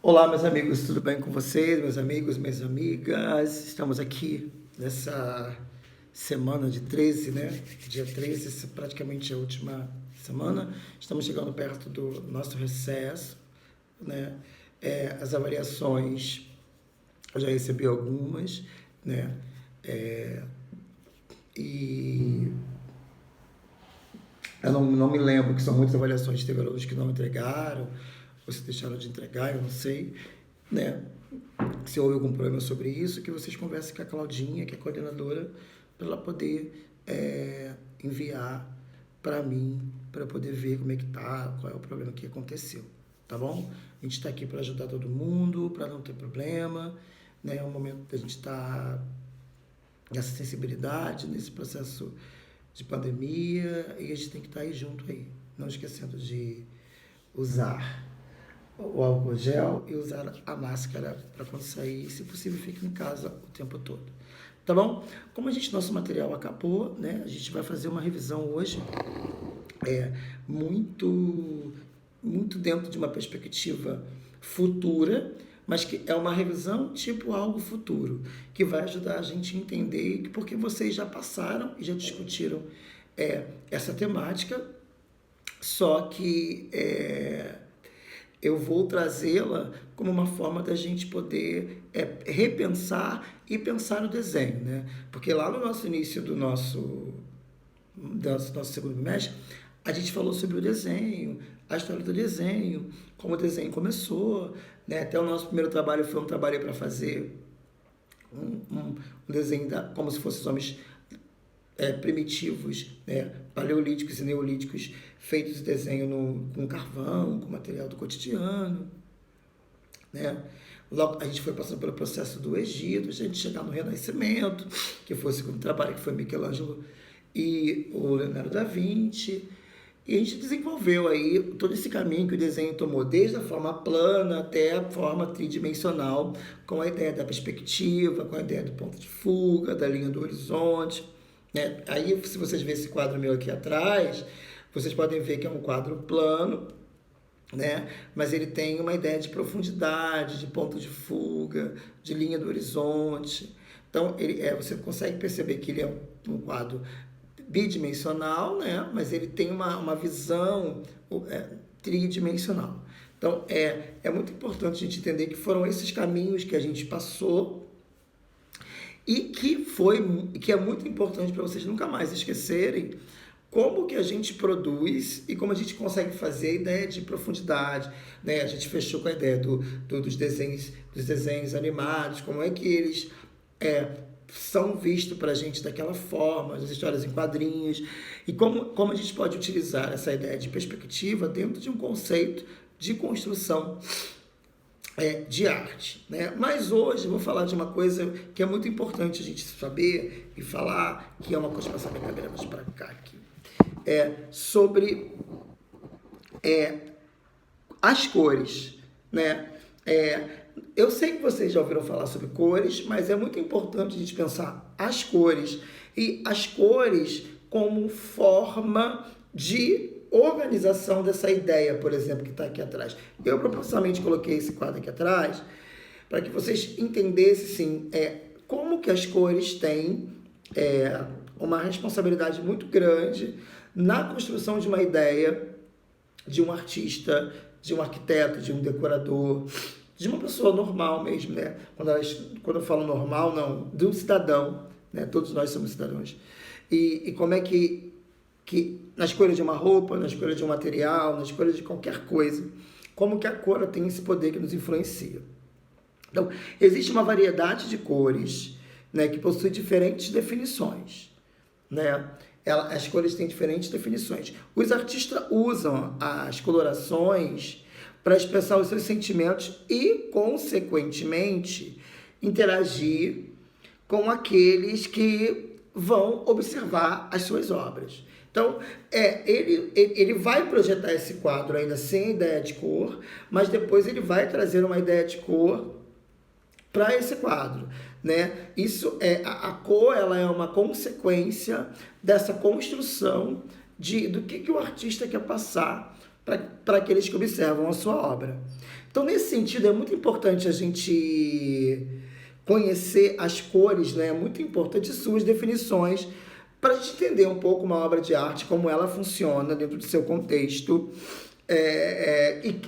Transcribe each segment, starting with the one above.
Olá, meus amigos, tudo bem com vocês, meus amigos, minhas amigas? Estamos aqui nessa semana de 13, né? Dia 13, essa é praticamente a última semana. Estamos chegando perto do nosso recesso, né? As avaliações, eu já recebi algumas, né? É, e eu não me lembro, que são muitas avaliações, teve alunos que não entregaram, ou se deixaram de entregar, eu não sei, né? Se houve algum problema sobre isso, que vocês conversem com a Claudinha, que é a coordenadora, para ela poder enviar para mim, para eu poder ver como é que tá, qual é o problema que aconteceu, tá bom? A gente está aqui para ajudar todo mundo, para não ter problema, né? É um momento da gente estar nessa sensibilidade, nesse processo de pandemia, e a gente tem que estar aí junto aí, não esquecendo de usar o álcool gel e usar a máscara para quando sair, se possível, fique em casa o tempo todo. Tá bom? Como nosso material acabou, né? A gente vai fazer uma revisão hoje, muito, muito dentro de uma perspectiva futura, mas que é uma revisão tipo algo futuro, que vai ajudar a gente a entender que porque vocês já passaram e já discutiram essa temática, só que eu vou trazê-la como uma forma da gente poder repensar e pensar o desenho, né? Porque lá no nosso início do nosso segundo bimestre, a gente falou sobre o desenho, a história do desenho, como o desenho começou, né? Até o nosso primeiro trabalho foi um trabalho para fazer um desenho como se fossem os homens primitivos, né, paleolíticos e neolíticos, feitos de desenho com carvão, com material do cotidiano, né? Logo a gente foi passando pelo processo do Egito, a gente chegar no Renascimento, que foi o segundo trabalho, que foi Michelangelo e o Leonardo da Vinci. E a gente desenvolveu aí todo esse caminho que o desenho tomou, desde a forma plana até a forma tridimensional, com a ideia da perspectiva, com a ideia do ponto de fuga, da linha do horizonte, né? Aí, se vocês verem esse quadro meu aqui atrás, vocês podem ver que é um quadro plano, né? Mas ele tem uma ideia de profundidade, de ponto de fuga, de linha do horizonte. Então, você consegue perceber que ele é um quadro bidimensional, né? Mas ele tem uma visão tridimensional. Então, é muito importante a gente entender que foram esses caminhos que a gente passou e que é muito importante para vocês nunca mais esquecerem como que a gente produz e como a gente consegue fazer a ideia de profundidade, né? A gente fechou com a ideia dos desenhos animados, como é que eles são vistos para a gente daquela forma, as histórias em quadrinhos, e como a gente pode utilizar essa ideia de perspectiva dentro de um conceito de construção de arte, né? Mas hoje eu vou falar de uma coisa que é muito importante a gente saber e falar, que é uma coisa, passar minha câmera mais para cá aqui, sobre as cores, né? Eu sei que vocês já ouviram falar sobre cores, mas é muito importante a gente pensar as cores e as cores como forma de organização dessa ideia, por exemplo, que está aqui atrás. Eu propositalmente coloquei esse quadro aqui atrás para que vocês entendessem, sim, como que as cores têm uma responsabilidade muito grande na construção de uma ideia de um artista, de um arquiteto, de um decorador, de uma pessoa normal mesmo, né? Quando eu falo normal, não, de um cidadão, né? Todos nós somos cidadãos. E como é que na escolha de uma roupa, na escolha de um material, na escolha de qualquer coisa, como que a cor tem esse poder que nos influencia. Então, existe uma variedade de cores, né, que possui diferentes definições, né? As cores têm diferentes definições. Os artistas usam as colorações para expressar os seus sentimentos e, consequentemente, interagir com aqueles que vão observar as suas obras. Então, ele vai projetar esse quadro ainda sem ideia de cor, mas depois ele vai trazer uma ideia de cor para esse quadro, né? Isso a cor, ela é uma consequência dessa construção do que o artista quer passar para aqueles que observam a sua obra. Então, nesse sentido, é muito importante a gente conhecer as cores, né? É muito importante suas definições para a gente entender um pouco uma obra de arte, como ela funciona dentro do seu contexto,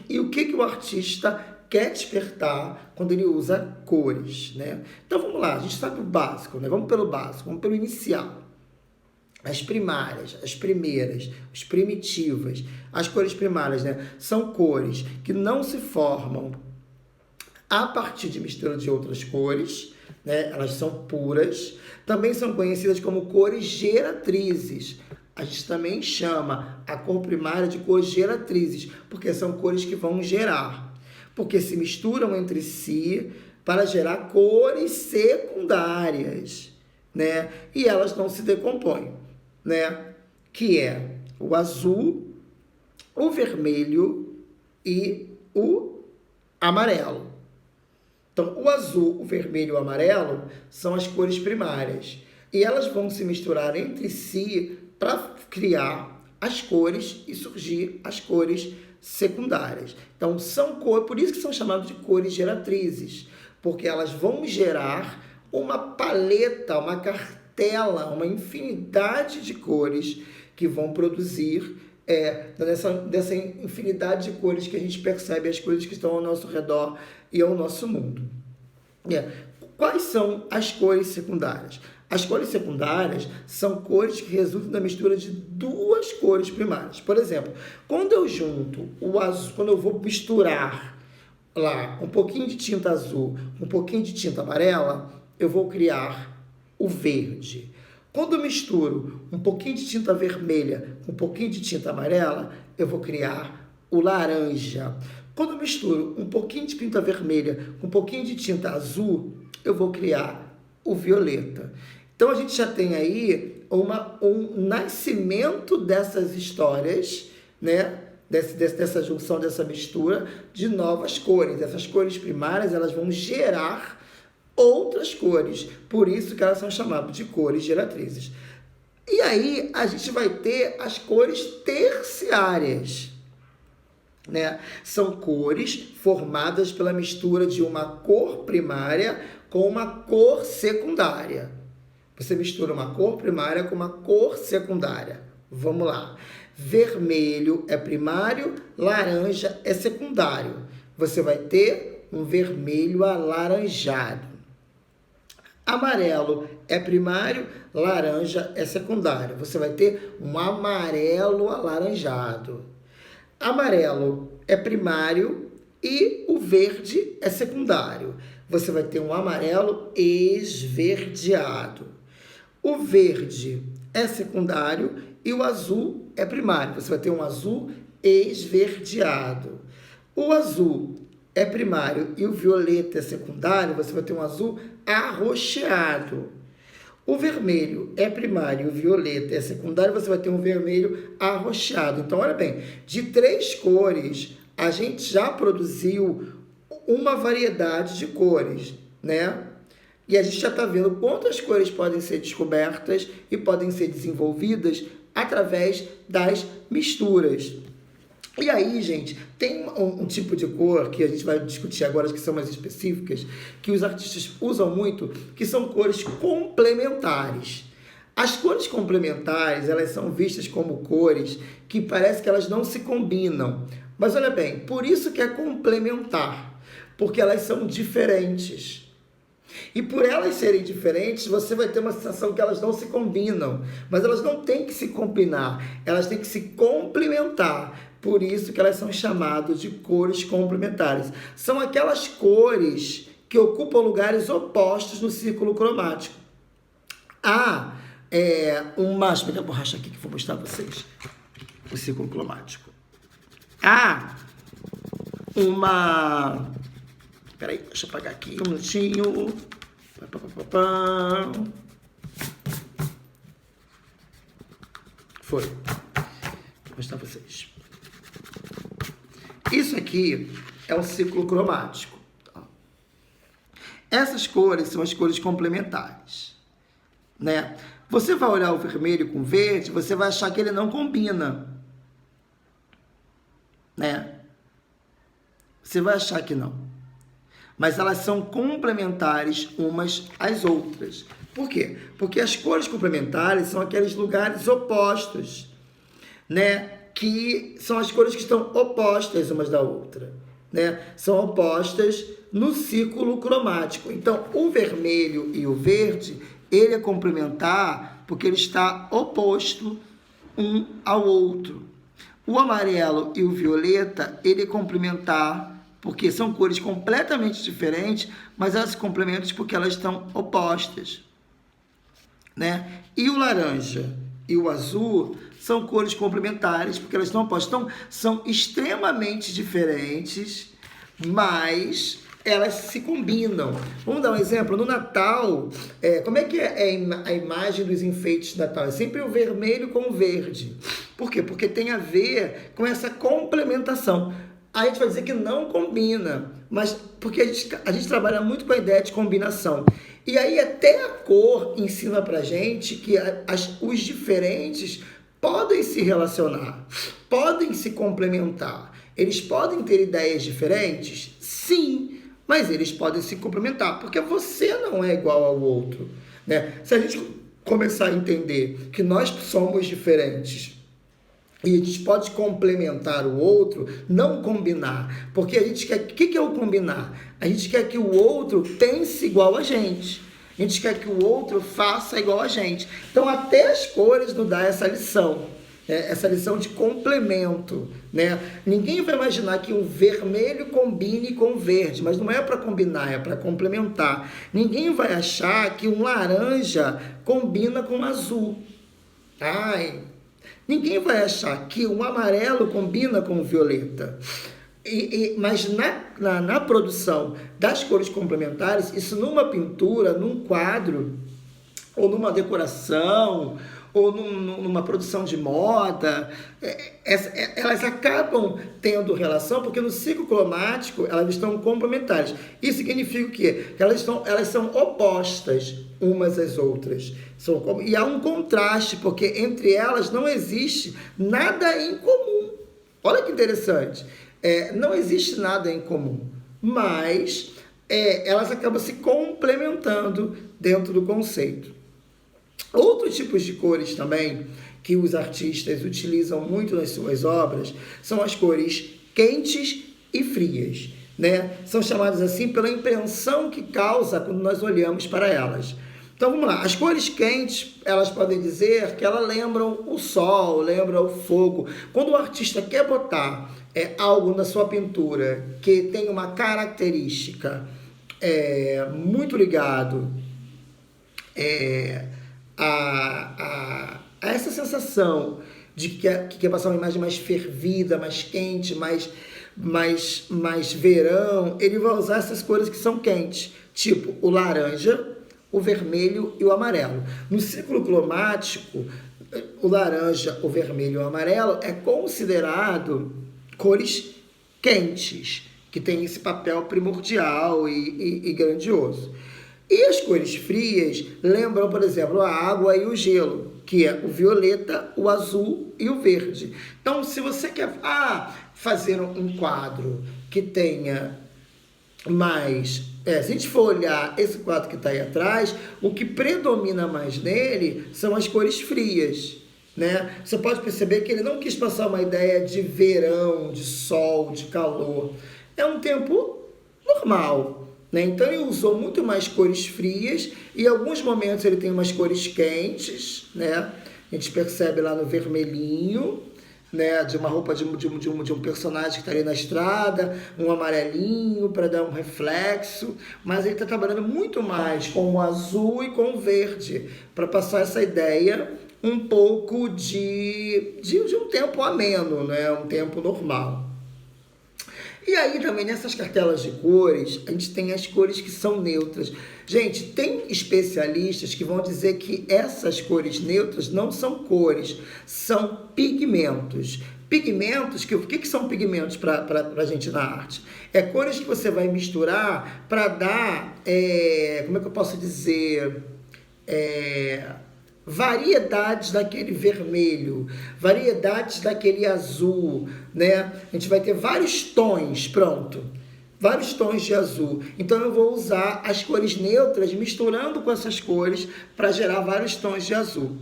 e o que o artista quer despertar quando ele usa cores, né? Então vamos lá, a gente sabe o básico, né? Vamos pelo básico, vamos pelo inicial. As primárias, as primeiras, as primitivas, as cores primárias, né? São cores que não se formam a partir de mistura de outras cores, né? Elas são puras. Também são conhecidas como cores geratrizes. A gente também chama a cor primária de cores geratrizes, porque são cores que vão gerar, porque se misturam entre si para gerar cores secundárias, né? E elas não se decompõem, né? Que é o azul, o vermelho e o amarelo. Então, o azul, o vermelho e o amarelo são as cores primárias. E elas vão se misturar entre si para criar as cores e surgir as cores secundárias. Então, são cores, por isso que são chamadas de cores geratrizes, porque elas vão gerar uma paleta, uma cartela, uma infinidade de cores que vão produzir dessa infinidade de cores que a gente percebe, as coisas que estão ao nosso redor e ao nosso mundo. Quais são as cores secundárias? As cores secundárias são cores que resultam da mistura de duas cores primárias. Por exemplo, quando eu junto o azul, quando eu vou misturar lá um pouquinho de tinta azul, um pouquinho de tinta amarela, eu vou criar o verde. Quando eu misturo um pouquinho de tinta vermelha com um pouquinho de tinta amarela, eu vou criar o laranja. Quando eu misturo um pouquinho de tinta vermelha com um pouquinho de tinta azul, eu vou criar o violeta. Então, a gente já tem aí um nascimento dessas histórias, né? Dessa junção, dessa mistura de novas cores. Essas cores primárias, elas vão gerar outras cores. Por isso que elas são chamadas de cores geratrizes. E aí, a gente vai ter as cores terciárias, né? São cores formadas pela mistura de uma cor primária com uma cor secundária. Você mistura uma cor primária com uma cor secundária. Vamos lá. Vermelho é primário, laranja é secundário. Você vai ter um vermelho alaranjado. Amarelo é primário, laranja é secundário. Você vai ter um amarelo alaranjado. Amarelo é primário e o verde é secundário. Você vai ter um amarelo esverdeado. O verde é secundário e o azul é primário. Você vai ter um azul esverdeado. O azul é primário e o violeta é secundário. Você vai ter um azul arroxeado. O vermelho é primário e o violeta é secundário. Você vai ter um vermelho arroxeado. Então, olha bem, de 3 cores, a gente já produziu uma variedade de cores, né? E a gente já está vendo quantas cores podem ser descobertas e podem ser desenvolvidas através das misturas. E aí, gente, tem um tipo de cor que a gente vai discutir agora, que são mais específicas, que os artistas usam muito, que são cores complementares. As cores complementares, elas são vistas como cores que parece que elas não se combinam. Mas olha bem, por isso que é complementar, porque elas são diferentes. E por elas serem diferentes, você vai ter uma sensação que elas não se combinam. Mas elas não têm que se combinar, elas têm que se complementar. Por isso que elas são chamadas de cores complementares. São aquelas cores que ocupam lugares opostos no círculo cromático. Há deixa eu pegar a borracha aqui que eu vou mostrar para vocês. O círculo cromático. Há uma... Peraí, deixa eu apagar aqui um minutinho. Foi. Vou mostrar para vocês. Isso aqui é o círculo cromático. Essas cores são as cores complementares, né? Você vai olhar o vermelho com o verde, você vai achar que ele não combina. né? Você vai achar que não. Mas elas são complementares umas às outras. Por quê? Porque as cores complementares são aqueles lugares opostos, né? Que são as cores que estão opostas umas da outra, né? São opostas no círculo cromático. Então, o vermelho e o verde, ele é complementar porque ele está oposto um ao outro. O amarelo e o violeta, ele é complementar porque são cores completamente diferentes, mas elas se complementam porque elas estão opostas, né? E o laranja e o azul são cores complementares porque elas estão opostas. Então, são extremamente diferentes, mas elas se combinam. Vamos dar um exemplo. No Natal, como é que é a imagem dos enfeites de Natal? É sempre o vermelho com o verde. Por quê? Porque tem a ver com essa complementação. A gente vai dizer que não combina, mas porque a gente trabalha muito com a ideia de combinação. E aí até a cor ensina pra gente que os diferentes podem se relacionar, podem se complementar. Eles podem ter ideias diferentes? Sim, mas eles podem se complementar, porque você não é igual ao outro, né? Se a gente começar a entender que nós somos diferentes, e a gente pode complementar o outro, não combinar. Porque a gente quer... O que é o combinar? A gente quer que o outro pense igual a gente. A gente quer que o outro faça igual a gente. Então, até as cores nos dão essa lição. Essa lição de complemento, né? Ninguém vai imaginar que o vermelho combine com o verde, mas não é para combinar, é para complementar. Ninguém vai achar que um laranja combina com um azul. Ninguém vai achar que um amarelo combina com o violeta. Mas na produção das cores complementares, isso numa pintura, num quadro, ou numa decoração, ou numa produção de moda, elas acabam tendo relação, porque no ciclo cromático elas estão complementares. Isso significa o quê? Que elas são opostas umas às outras. E há um contraste, porque entre elas não existe nada em comum. Olha que interessante. Não existe nada em comum, mas elas acabam se complementando dentro do conceito. Outros tipos de cores também que os artistas utilizam muito nas suas obras são as cores quentes e frias, né? São chamadas assim pela impressão que causa quando nós olhamos para elas. Então vamos lá, as cores quentes, elas podem dizer que elas lembram o sol, lembram o fogo. Quando o artista quer botar algo na sua pintura que tem uma característica muito ligado a essa sensação de que quer passar uma imagem mais fervida, mais quente, mais verão, ele vai usar essas cores que são quentes, tipo o laranja, o vermelho e o amarelo. No ciclo cromático, o laranja, o vermelho e o amarelo é considerado cores quentes, que tem esse papel primordial e grandioso. E as cores frias lembram, por exemplo, a água e o gelo, que é o violeta, o azul e o verde. Então, se você quer fazer um quadro que tenha mais... se a gente for olhar esse quadro que está aí atrás, o que predomina mais nele são as cores frias, né? Você pode perceber que ele não quis passar uma ideia de verão, de sol, de calor. É um tempo normal, né? Então ele usou muito mais cores frias e em alguns momentos ele tem umas cores quentes, né? A gente percebe lá no vermelhinho, né? De uma roupa de um personagem que está ali na estrada, um amarelinho para dar um reflexo, mas ele está trabalhando muito mais com o azul e com o verde para passar essa ideia um pouco de um tempo ameno, né? Um tempo normal. E aí também nessas cartelas de cores, a gente tem as cores que são neutras. Gente, tem especialistas que vão dizer que essas cores neutras não são cores, são pigmentos. Pigmentos, o que são pigmentos para a gente na arte? É cores que você vai misturar para dar, como é que eu posso dizer, variedades daquele vermelho, variedades daquele azul, né? A gente vai ter vários tons, pronto. Vários tons de azul. Então eu vou usar as cores neutras misturando com essas cores para gerar vários tons de azul.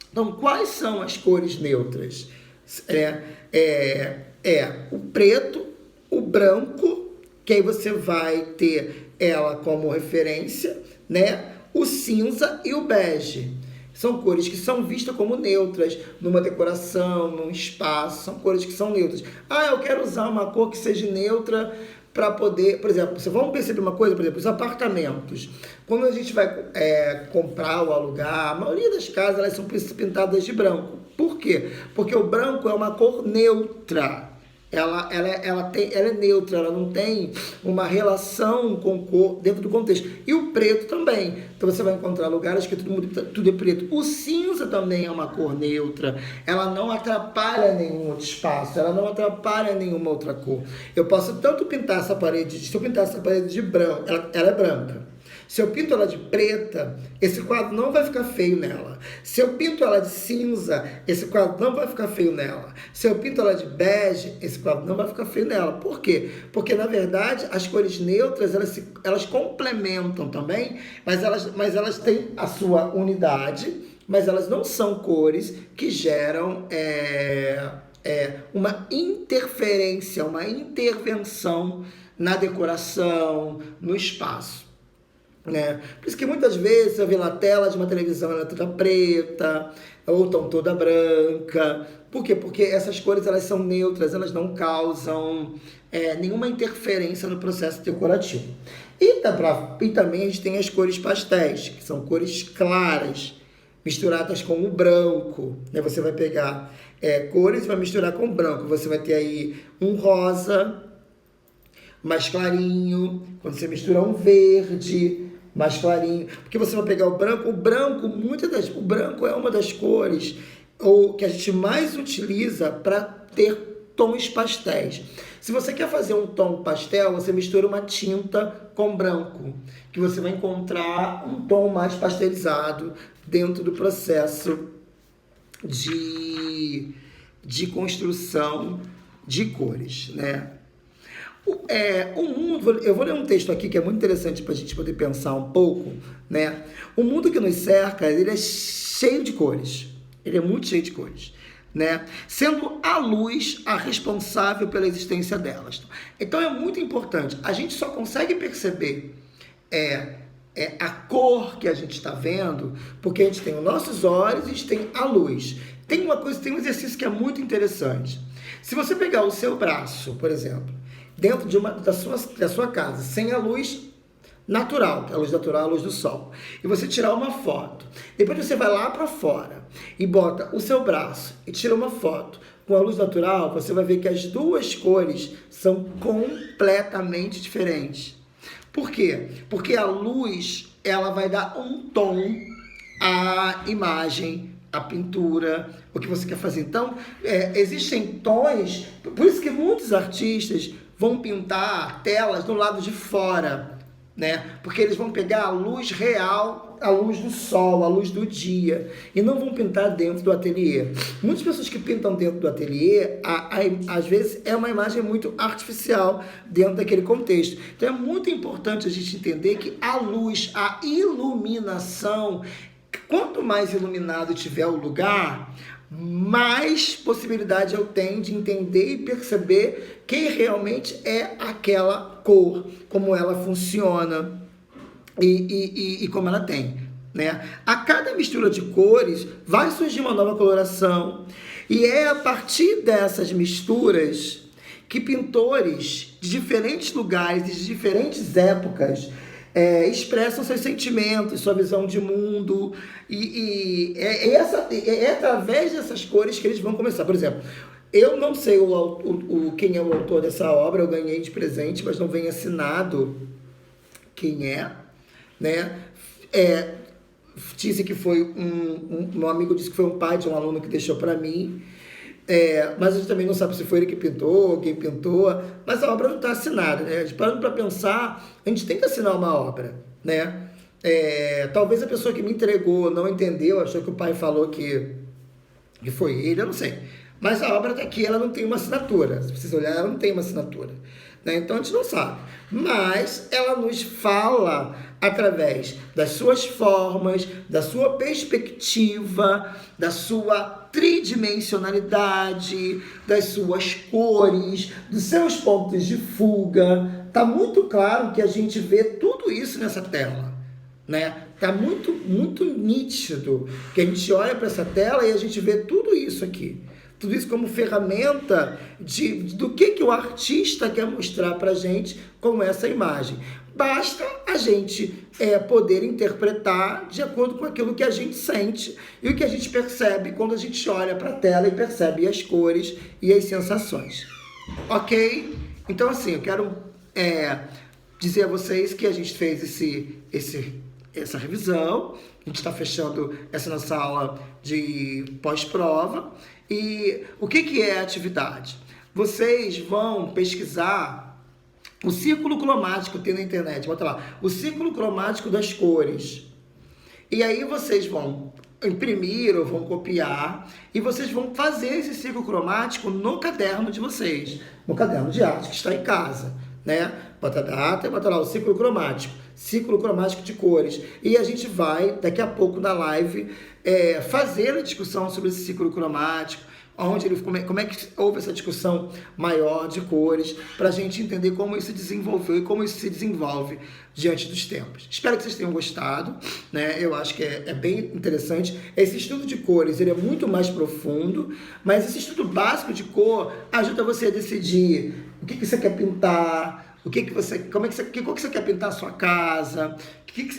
Então, quais são as cores neutras? O preto, o branco, que aí você vai ter ela como referência, né? O cinza e o bege. São cores que são vistas como neutras numa decoração, num espaço. São cores que são neutras. Eu quero usar uma cor que seja neutra para poder, por exemplo, vocês vão perceber uma coisa, por exemplo, os apartamentos. Quando a gente vai comprar ou alugar, a maioria das casas elas são pintadas de branco. Por quê? Porque o branco é uma cor neutra. Ela é neutra, ela não tem uma relação com cor dentro do contexto. E o preto também. Então você vai encontrar lugares que tudo é preto. O cinza também é uma cor neutra. Ela não atrapalha nenhum outro espaço, ela não atrapalha nenhuma outra cor. Eu posso tanto pintar essa parede, se eu pintar essa parede de branco, ela é branca. Se eu pinto ela de preta, esse quadro não vai ficar feio nela. Se eu pinto ela de cinza, esse quadro não vai ficar feio nela. Se eu pinto ela de bege, esse quadro não vai ficar feio nela. Por quê? Porque, na verdade, as cores neutras, elas complementam também, mas elas têm a sua unidade, mas elas não são cores que geram uma interferência, uma intervenção na decoração, no espaço. Né? Por isso que muitas vezes você vê na tela de uma televisão ela é toda preta ou tão toda branca. Por quê? Porque essas cores elas são neutras, elas não causam nenhuma interferência no processo decorativo. E também a gente tem as cores pastéis, que são cores claras, misturadas com o branco. Né? Você vai pegar cores e vai misturar com branco. Você vai ter aí um rosa mais clarinho, quando você mistura um verde mais clarinho, porque você vai pegar o branco, o branco é uma das cores que a gente mais utiliza para ter tons pastéis. Se você quer fazer um tom pastel, você mistura uma tinta com branco, que você vai encontrar um tom mais pastelizado dentro do processo de construção de cores, né? O mundo, eu vou ler um texto aqui que é muito interessante para a gente poder pensar um pouco, né? O mundo que nos cerca, ele é cheio de cores, ele é muito cheio de cores, né? Sendo a luz a responsável pela existência delas. Então é muito importante, a gente só consegue perceber a cor que a gente está vendo, porque a gente tem os nossos olhos e a gente tem a luz. Tem um exercício que é muito interessante. Se você pegar o seu braço, por exemplo, dentro da sua casa, sem a luz natural, que é a luz natural, a luz do sol, e você tirar uma foto, depois você vai lá para fora e bota o seu braço e tira uma foto com a luz natural, você vai ver que as duas cores são completamente diferentes. Por quê? Porque a luz, ela vai dar um tom à imagem, à pintura, o que você quer fazer. Então, existem tons, por isso que muitos artistas vão pintar telas do lado de fora, né? Porque eles vão pegar a luz real, a luz do sol, a luz do dia, e não vão pintar dentro do ateliê. Muitas pessoas que pintam dentro do ateliê, às vezes é uma imagem muito artificial dentro daquele contexto. Então é muito importante a gente entender que a luz, a iluminação, quanto mais iluminado tiver o lugar, mais possibilidade eu tenho de entender e perceber quem realmente é aquela cor, como ela funciona e como ela tem, né? A cada mistura de cores vai surgir uma nova coloração, e é a partir dessas misturas que pintores de diferentes lugares, de diferentes épocas, expressam seus sentimentos, sua visão de mundo, e é através dessas cores que eles vão começar. Por exemplo, eu não sei quem é o autor dessa obra, eu ganhei de presente, mas não vem assinado quem é, né? Disse que foi meu amigo disse que foi um pai de um aluno que deixou para mim, mas a gente também não sabe se foi ele que pintou, quem pintou, mas a obra não está assinada, né? A gente, parando para pensar, a gente tem que assinar uma obra, né? Talvez a pessoa que me entregou não entendeu, achou que o pai falou que foi ele, eu não sei. Mas a obra está aqui, ela não tem uma assinatura. Se vocês olharem, ela não tem uma assinatura. Né? Então a gente não sabe. Mas ela nos fala através das suas formas, da sua perspectiva, da sua tridimensionalidade, das suas cores, dos seus pontos de fuga. Tá muito claro que a gente vê tudo isso nessa tela, né? Tá muito, muito nítido que a gente olha para essa tela e a gente vê tudo isso aqui. Tudo isso como ferramenta do que o artista quer mostrar para a gente com essa imagem. Basta a gente poder interpretar de acordo com aquilo que a gente sente e o que a gente percebe quando a gente olha para a tela e percebe as cores e as sensações. Ok? Então, assim, eu quero dizer a vocês que a gente fez essa revisão. A gente está fechando essa nossa aula de pós-prova. E o que é a atividade? Vocês vão pesquisar o círculo cromático, tem na internet, bota lá, o círculo cromático das cores. E aí vocês vão imprimir ou vão copiar e vocês vão fazer esse círculo cromático no caderno de vocês, no caderno de arte que está em casa, né? Bota a data e bota lá o círculo cromático de cores. E a gente vai, daqui a pouco na live, fazer a discussão sobre esse círculo cromático, como é que houve essa discussão maior de cores, para a gente entender como isso se desenvolveu e como isso se desenvolve diante dos tempos. Espero que vocês tenham gostado, né? Eu acho que é bem interessante. Esse estudo de cores ele é muito mais profundo, mas esse estudo básico de cor ajuda você a decidir o que você quer pintar, qual que você quer pintar a sua casa.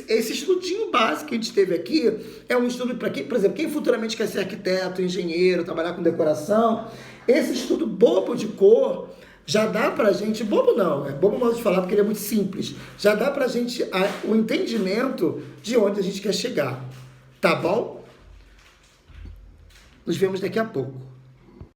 Esse estudinho básico que a gente teve aqui é um estudo para quem, por exemplo, quem futuramente quer ser arquiteto, engenheiro, trabalhar com decoração. Esse estudo bobo de cor já dá pra gente, bobo não, bobo modo de falar porque ele é muito simples, já dá pra gente o entendimento de onde a gente quer chegar, tá bom? Nos vemos daqui a pouco.